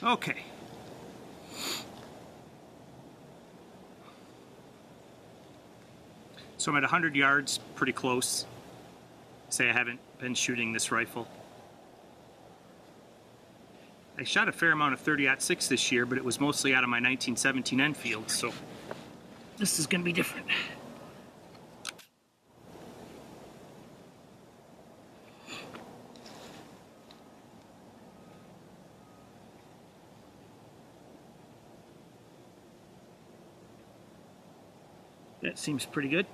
Okay. So I'm at 100 yards, pretty close. Say I haven't been shooting this rifle. I shot a fair amount of 30-06 this year, but it was mostly out of my 1917 Enfield, so this is going to be different. That seems pretty good.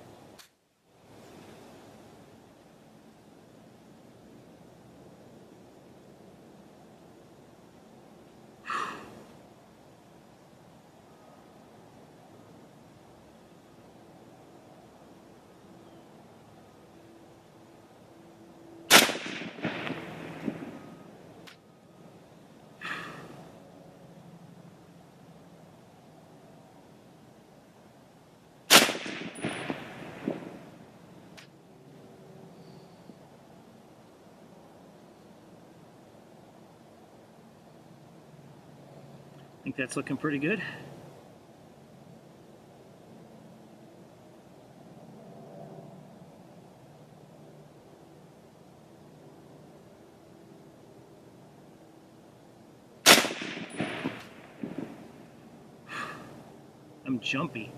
I think that's looking pretty good. I'm jumpy.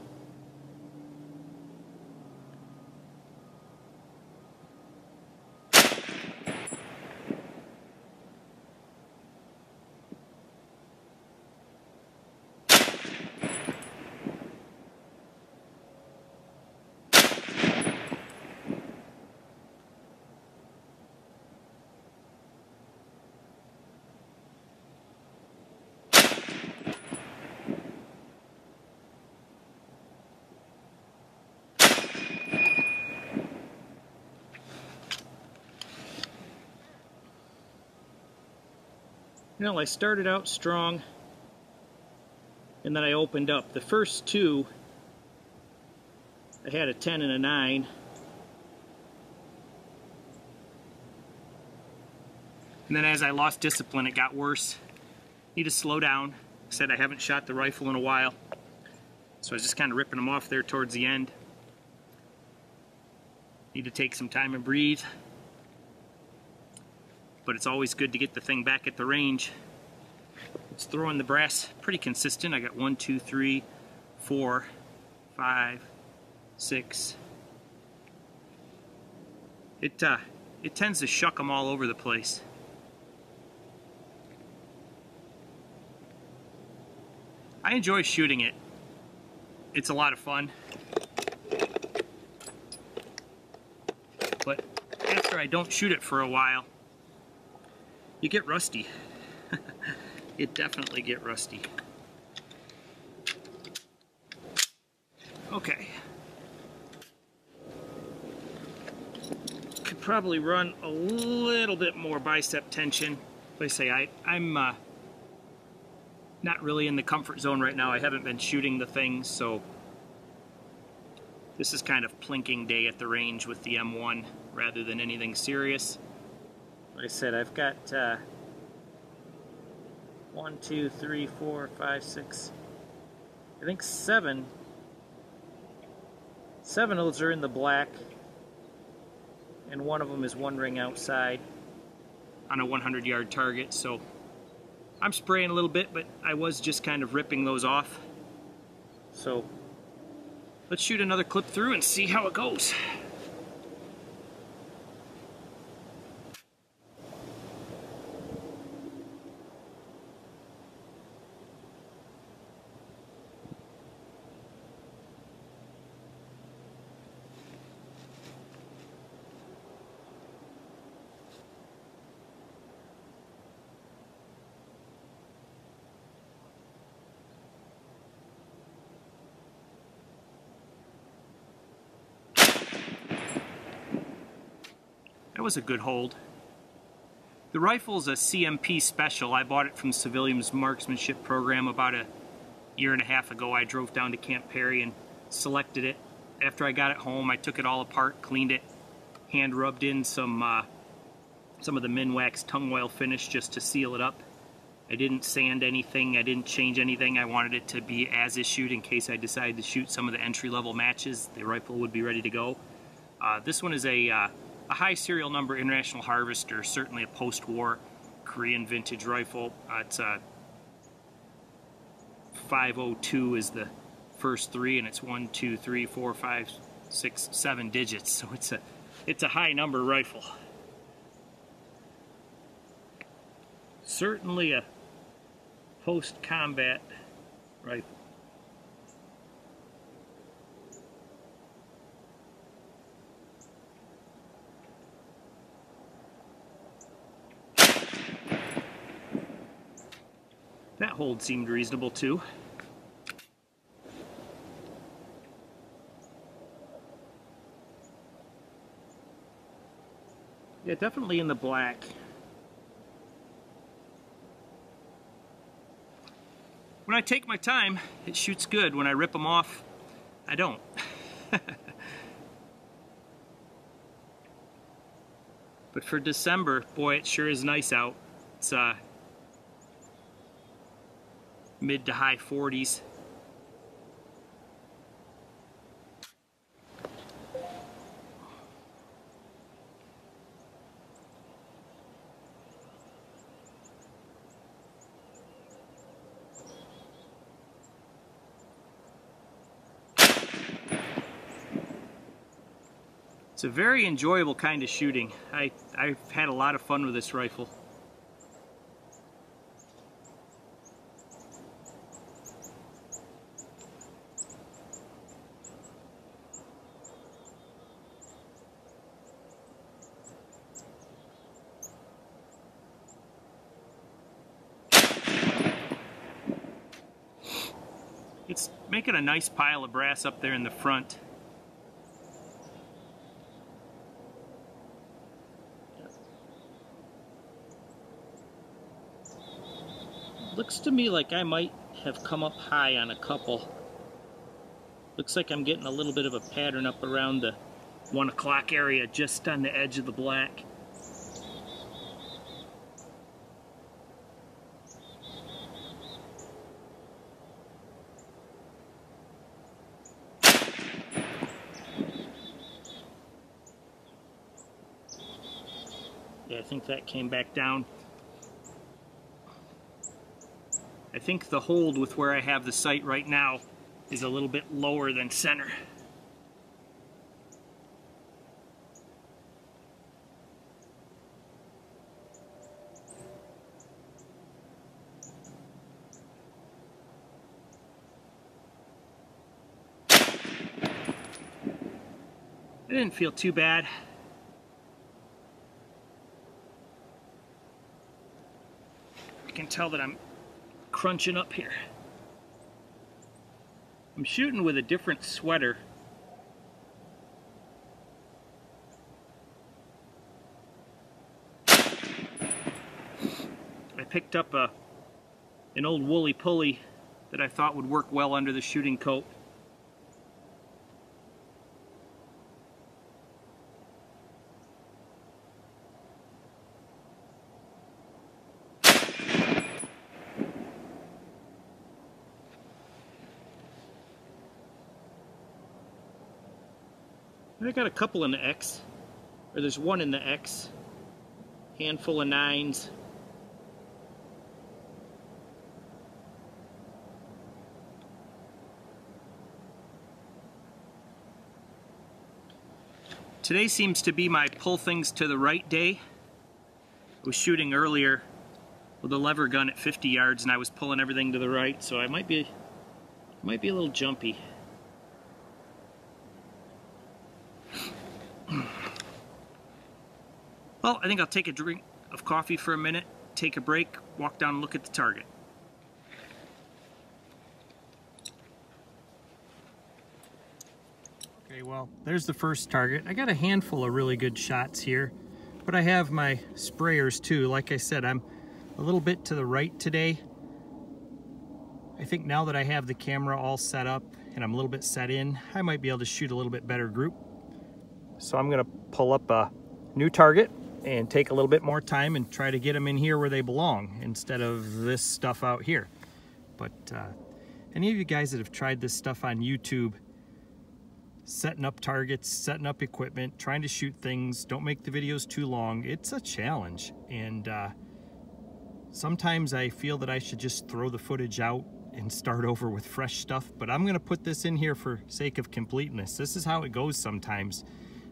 Well, I started out strong, and then I opened up. The first two, I had a 10 and a 9. And then as I lost discipline, it got worse. Need to slow down. I said I haven't shot the rifle in a while, so I was just kind of ripping them off there towards the end. Need to take some time and breathe. But it's always good to get the thing back at the range. It's throwing the brass pretty consistent. I got 1, 2, 3, 4, 5, 6. It tends to shuck them all over the place. I enjoy shooting it. It's a lot of fun. But after I don't shoot it for a while, you get rusty. You definitely get rusty. Okay. Could probably run a little bit more bicep tension. Like I say, I'm not really in the comfort zone right now. I haven't been shooting the thing, so this is kind of plinking day at the range with the M1 rather than anything serious. Like I said, I've got 1, 2, 3, 4, 5, 6, I think 7. 7 of those are in the black, and one of them is one ring outside on a 100-yard target. So I'm spraying a little bit, but I was just kind of ripping those off. So let's shoot another clip through and see how it goes. That was a good hold. The rifle's a CMP special. I bought it from the Civilian's Marksmanship Program about a year and a half ago. I drove down to Camp Perry and selected it. After I got it home, I took it all apart, cleaned it, hand rubbed in some of the Minwax tongue oil finish just to seal it up. I didn't sand anything, I didn't change anything. I wanted it to be as issued in case I decided to shoot some of the entry-level matches. The rifle would be ready to go. This one is a high serial number International Harvester, certainly a post-war Korean vintage rifle. It's 502 is the first three, and it's 1, 2, 3, 4, 5, 6, 7 digits. So it's a high number rifle. Certainly a post-combat rifle. That hold seemed reasonable too. Yeah, definitely in the black. When I take my time, it shoots good. When I rip them off, I don't. But for December, boy, it sure is nice out. It's mid to high 40s. It's a very enjoyable kind of shooting. I've had a lot of fun with this rifle. It's making a nice pile of brass up there in the front. Looks to me like I might have come up high on a couple. Looks like I'm getting a little bit of a pattern up around the 1 o'clock area, just on the edge of the black. Yeah, I think that came back down. I think the hold with where I have the sight right now is a little bit lower than center. It didn't feel too bad. I can tell that I'm crunching up here. I'm shooting with a different sweater. I picked up an old woolly pulley that I thought would work well under the shooting coat. I got a couple in the X, or there's one in the X, handful of 9s. Today seems to be my pull things to the right day. I was shooting earlier with a lever gun at 50 yards and I was pulling everything to the right, so I might be a little jumpy. Well, I think I'll take a drink of coffee for a minute, take a break, walk down and look at the target. Okay, well, there's the first target. I got a handful of really good shots here, but I have my sprayers too. Like I said, I'm a little bit to the right today. I think now that I have the camera all set up and I'm a little bit set in, I might be able to shoot a little bit better group. So I'm gonna pull up a new target. and take a little bit more time and try to get them in here where they belong instead of this stuff out here. But any of you guys that have tried this stuff on YouTube, setting up targets, setting up equipment, trying to shoot things, don't make the videos too long, it's a challenge. And sometimes I feel that I should just throw the footage out and start over with fresh stuff, but I'm gonna put this in here for sake of completeness. This is how it goes sometimes.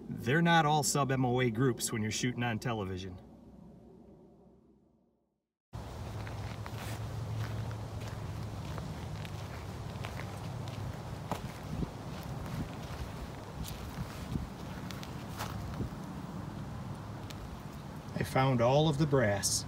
They're not all sub-MOA groups when you're shooting on television. I found all of the brass.